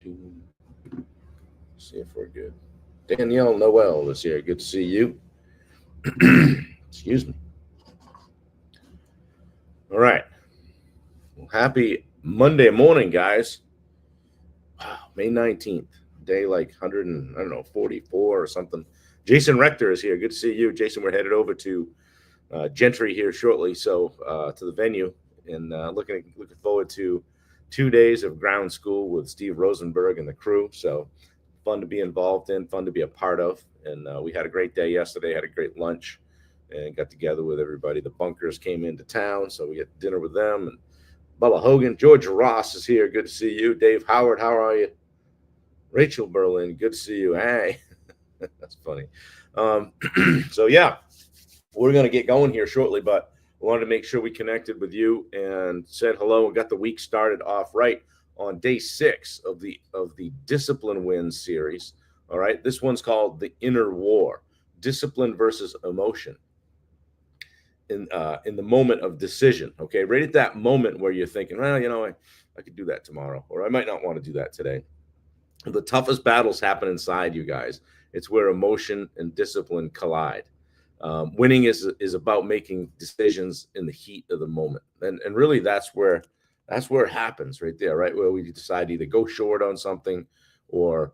See if we're good. Danielle Noel is here. Good to see you. Excuse me. All right. Well, happy Monday morning, guys. Wow, May 19th. Day like 100 and, I don't know, 44 or something. Jason Rector is here. Good to see you. Jason, we're headed over to Gentry here shortly, so to the venue, and looking forward to 2 days of ground school with Steve Rosenberg and the crew. So fun to be involved in, fun to be a part of, and we had a great day yesterday. Had a great lunch, and got together with everybody. The Bunkers came into town, so we had dinner with them. And Bubba Hogan, George Ross is here. Good to see you. Dave Howard, how are you? Rachel Berlin, good to see you. Hey, that's funny. Um, so yeah, we're going to get going here shortly, but I wanted to make sure we connected with you and said hello and got the week started off right on day 6 of the Discipline Wins series. All right, this one's called The Inner War: Discipline versus Emotion. In the moment of decision, okay, right at that moment where you're thinking, well, I could do that tomorrow, or I might not want to do that today. The toughest battles happen inside you guys. It's where emotion and discipline collide. Winning is about making decisions in the heat of the moment, and really that's where it happens right there, right where we decide to either go short on something, or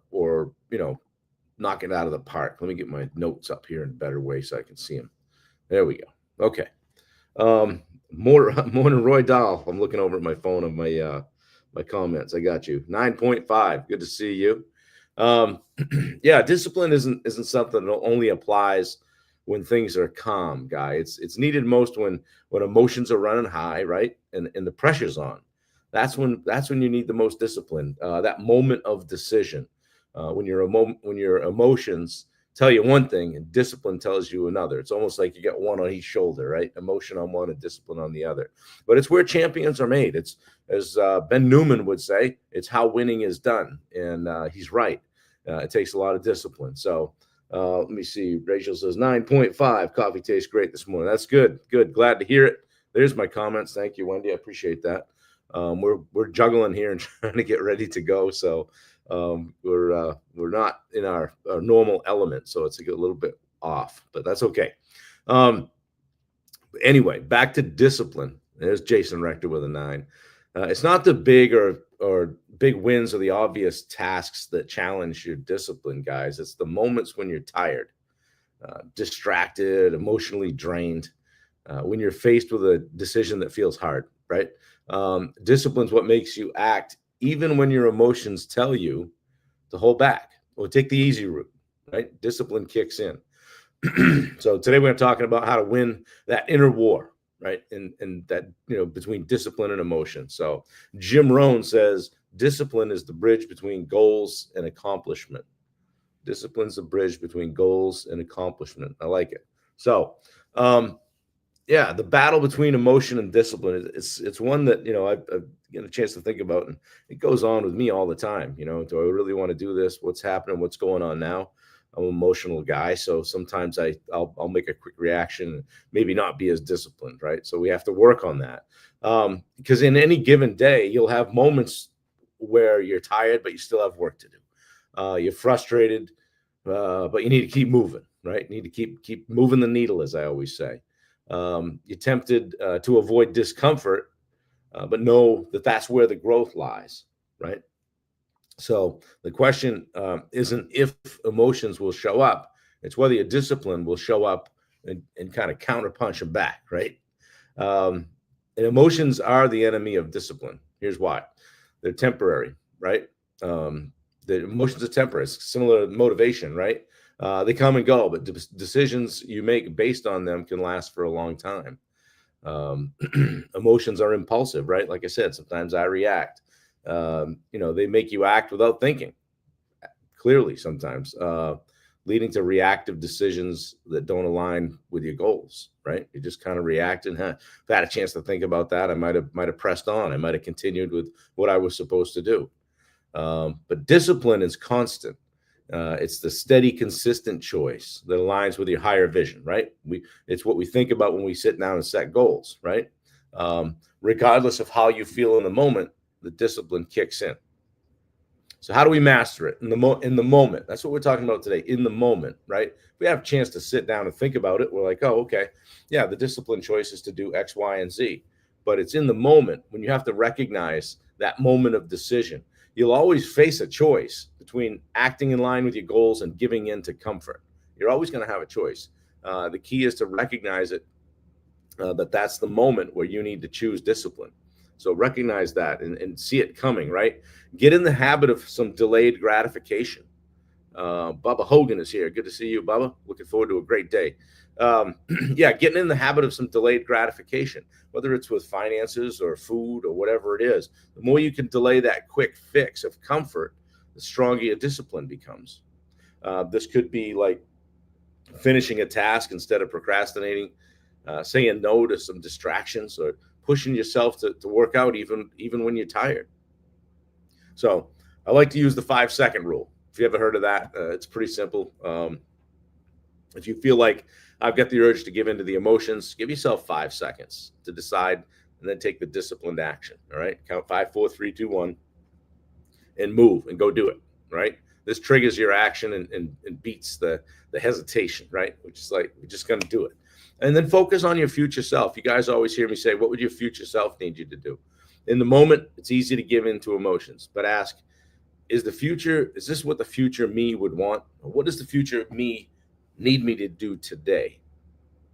knock it out of the park. Let me get my notes up here in a better way so I can see them. There we go. Okay. More morning, Roy Dahl. I'm looking over at my phone of my comments. I got you. 9.5. Good to see you. Um, yeah, discipline isn't something that only applies when things are calm, guy. It's needed most when emotions are running high, right? And the pressure's on. That's when you need the most discipline. That moment of decision, when your emotions tell you one thing and discipline tells you another. It's almost like you got one on each shoulder, right? Emotion on one and discipline on the other. But it's where champions are made. It's, as Ben Newman would say, it's how winning is done, and he's right. It takes a lot of discipline. So let me see. Rachel says 9.5. Coffee tastes great this morning. That's good. Good. Glad to hear it. There's my comments. Thank you, Wendy. I appreciate that. We're juggling here and trying to get ready to go. So we're not in our normal element, so it's a little bit off, but that's okay. Um, anyway, back to discipline. There's Jason Rector with a 9. It's not the big or big wins or the obvious tasks that challenge your discipline, guys. It's the moments when you're tired, distracted, emotionally drained, when you're faced with a decision that feels hard, right? Discipline's what makes you act even when your emotions tell you to hold back or take the easy route, right? Discipline kicks in. So today we're talking about how to win that inner war, right? And that, between discipline and emotion. So Jim Rohn says discipline is the bridge between goals and accomplishment. Discipline's the bridge between goals and accomplishment. I like it. So, yeah, the battle between emotion and discipline, it's one that I've get a chance to think about, and it goes on with me all the time. Do I really want to do this? What's happening? What's going on now? I'm an emotional guy, so sometimes I'll make a quick reaction and maybe not be as disciplined, right? So we have to work on that, because in any given day you'll have moments where you're tired, but you still have work to do. You're frustrated, but you need to keep moving, right? You need to keep moving the needle, as I always say. You're tempted to avoid discomfort, but know that that's where the growth lies, right? So the question isn't if emotions will show up; it's whether your discipline will show up and kind of counterpunch them back, right? And emotions are the enemy of discipline. Here's why: they're temporary, right? Um, the emotions are temporary. It's similar to motivation, right? They come and go, but decisions you make based on them can last for a long time. Um, Emotions are impulsive, right? Like I said, sometimes I react. They make you act without thinking clearly sometimes, leading to reactive decisions that don't align with your goals, right? You just kind of react, and if I had a chance to think about that, I might have pressed on. I might have continued with what I was supposed to do. But discipline is constant. It's the steady, consistent choice that aligns with your higher vision, right? It's what we think about when we sit down and set goals, right? Regardless of how you feel in the moment, the discipline kicks in. So how do we master it in the moment? That's what we're talking about today. In the moment, right? If we have a chance to sit down and think about it, we're like, oh, okay, yeah, the discipline choice is to do X, Y, and Z. But it's in the moment when you have to recognize that moment of decision. You'll always face a choice between acting in line with your goals and giving in to comfort. You're always going to have a choice. The key is to recognize it, that that's the moment where you need to choose discipline. So recognize that and see it coming, right? Get in the habit of some delayed gratification. Bubba Hogan is here. Good to see you, Bubba. Looking forward to a great day. Yeah, getting in the habit of some delayed gratification, whether it's with finances or food or whatever it is. The more you can delay that quick fix of comfort, the stronger your discipline becomes. This could be like finishing a task instead of procrastinating, saying no to some distractions, or pushing yourself to work out even when you're tired. So I like to use the 5-second rule. If you ever heard of that, it's pretty simple. If you feel like I've got the urge to give into the emotions, give yourself 5 seconds to decide, and then take the disciplined action. All right, count 5, 4, 3, 2, 1, and move and go do it. Right, this triggers your action and beats the hesitation. Right, which is like, we're just going to do it. And then focus on your future self. You guys always hear me say, what would your future self need you to do? In the moment, it's easy to give into emotions, but ask, is this what the future me would want? Or what does the future me need me to do today?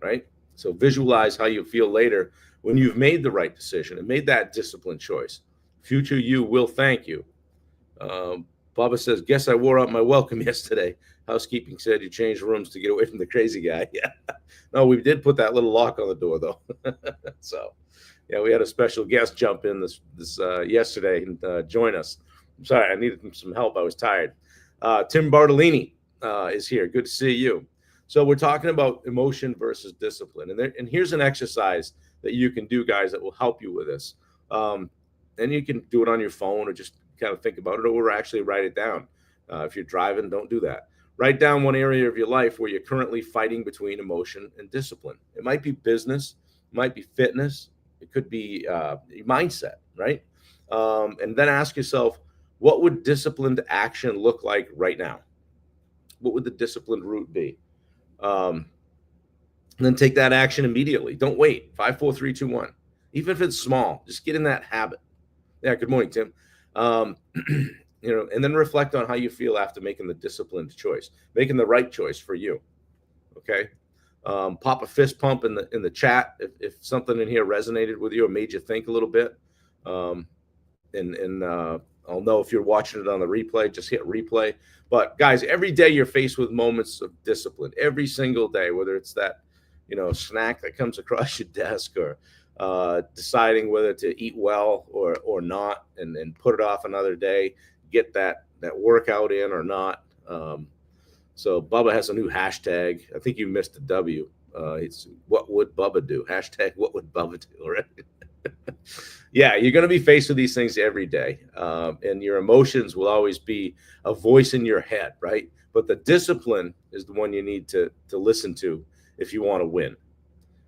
Right? So visualize how you feel later when you've made the right decision and made that disciplined choice. Future you will thank you. Bubba says, guess I wore out my welcome yesterday. Housekeeping said you changed rooms to get away from the crazy guy. Yeah. No, we did put that little lock on the door, though. So, yeah, we had a special guest jump in this yesterday and join us. I'm sorry, I needed some help. I was tired. Tim Bartolini is here. Good to see you. So we're talking about emotion versus discipline. And here's an exercise that you can do, guys, that will help you with this. And you can do it on your phone or just kind of think about it, or actually write it down. If you're driving, don't do that. Write down one area of your life where you're currently fighting between emotion and discipline. It might be business, it might be fitness, it could be mindset, right? And then ask yourself, what would disciplined action look like right now? What would the disciplined route be? And then take that action immediately. Don't wait. 5, 4, 3, 2, 1. Even if it's small, just get in that habit. Yeah, good morning, Tim. And then reflect on how you feel after making the disciplined choice, making the right choice for you. Okay. Pop a fist pump in the chat if something in here resonated with you or made you think a little bit. And I'll know if you're watching it on the replay. Just hit replay. But guys, every day you're faced with moments of discipline. Every single day, whether it's that snack that comes across your desk, or deciding whether to eat well or not, and put it off another day, get that workout in or not. So Bubba has a new hashtag. I think you missed the W. It's what would Bubba do? Hashtag what would Bubba do, right? Yeah, you're going to be faced with these things every day. And your emotions will always be a voice in your head, right? But the discipline is the one you need to listen to if you want to win.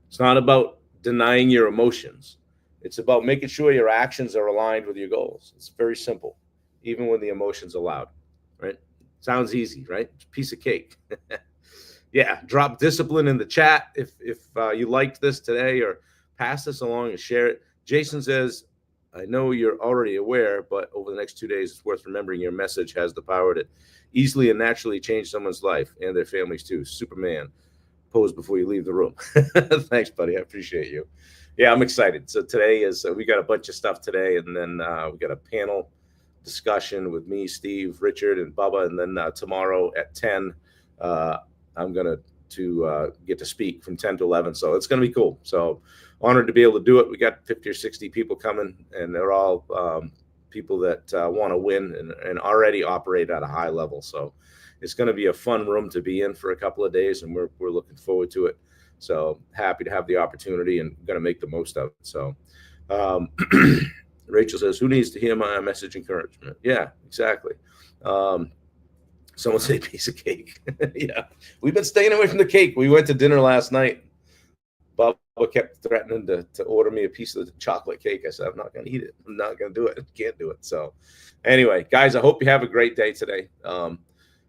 It's not about denying your emotions. It's about making sure your actions are aligned with your goals. It's very simple, even when the emotions are loud, right? Sounds easy, right? It's a piece of cake. Yeah, drop discipline in the chat if you liked this today, or pass this along and share it. Jason says, I know you're already aware, but over the next 2 days, it's worth remembering your message has the power to easily and naturally change someone's life and their families too. Superman, pose before you leave the room. Thanks, buddy. I appreciate you. Yeah, I'm excited. So today is, we got a bunch of stuff today, and then we got a panel discussion with me, Steve, Richard, and Bubba. And then tomorrow at 10, I'm going to get to speak from 10 to 11. So it's going to be cool. So honored to be able to do it. We got 50 or 60 people coming, and they're all people that want to win and already operate at a high level. So it's going to be a fun room to be in for a couple of days, and we're looking forward to it. So happy to have the opportunity and going to make the most of it. So Rachel says, who needs to hear my message encouragement? Yeah, exactly. Someone say piece of cake. Yeah, we've been staying away from the cake. We went to dinner last night. Bubba kept threatening to order me a piece of the chocolate cake. I said, I'm not going to eat it. I'm not going to do it. I can't do it. So anyway, guys, I hope you have a great day today.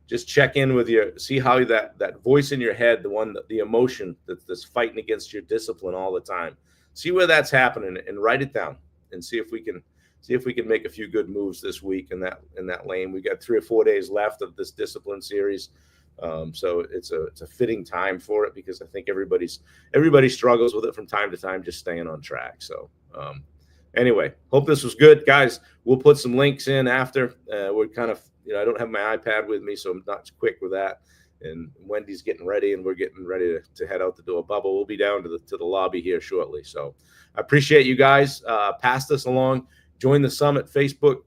Just check in with your, see how that voice in your head, the one, the emotion that's fighting against your discipline all the time. See where that's happening and write it down and see if we can make a few good moves this week in that lane. We got 3 or 4 days left of this discipline series. So it's a fitting time for it because I think everybody struggles with it from time to time, just staying on track. So anyway, hope this was good, guys. We'll put some links in after. We're kind of, I don't have my iPad with me, so I'm not quick with that. And Wendy's getting ready, and we're getting ready to head out the door. Bubba, we'll be down to the lobby here shortly. So I appreciate you guys. Pass this along. Join the Summit Facebook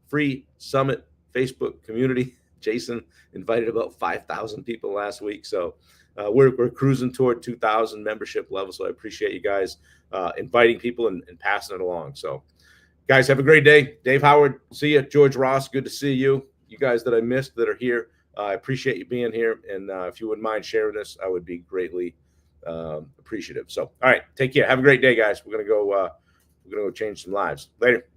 free Summit Facebook community. Jason invited about 5,000 people last week, so we're cruising toward 2,000 membership level. So I appreciate you guys inviting people and passing it along. So, guys, have a great day. Dave Howard, see you. George Ross, good to see you. You guys that I missed that are here, I appreciate you being here. And if you wouldn't mind sharing this, I would be greatly appreciative. So, all right, take care. Have a great day, guys. We're gonna go change some lives. Later.